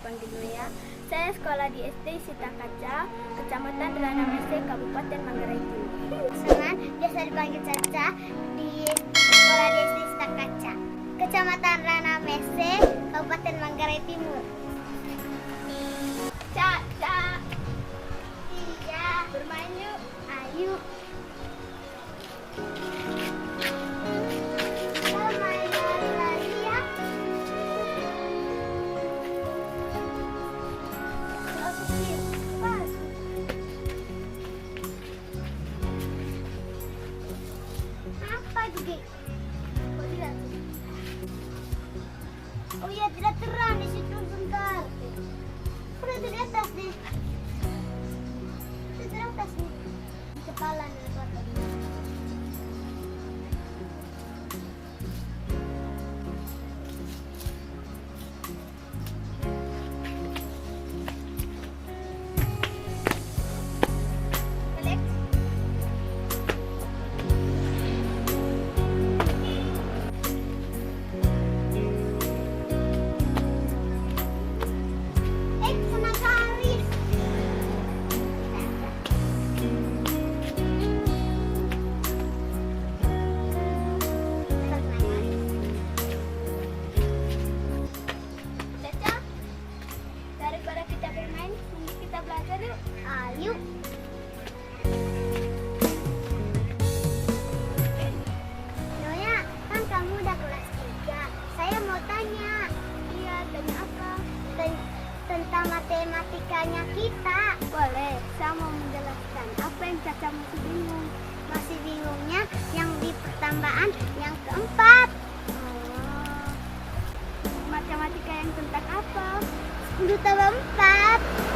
panggil Noya. Saya sekolah di SD Sita Kaca, Kecamatan Rana Mese, Kabupaten Manggarai Timur. Dengan biasa dipanggil Caca di sekolah di SD Sita Kaca, Kecamatan Rana Mese, Kabupaten Manggarai Timur. Caca, Iya, bermain yuk. ayo. Kita main lari ya. Apa Gigi? Kok tidak tuh? Oh iya, tidak terang di situ sebentar. Udah di atas nih. Di atas nih. Di kepala nih. Caca, daripada kita bermain, mending kita belajar yuk. Ayo. Noya, kan kamu udah kelas 3. Saya mau tanya. Iya, tanya apa? Tentang matematikanya kita. Boleh, saya mau menjelaskan apa yang Caca masih bingung. Masih bingungnya yang di pertambahan yang keempat. Oh, matematika yang tentang apa? 10 tambah 4.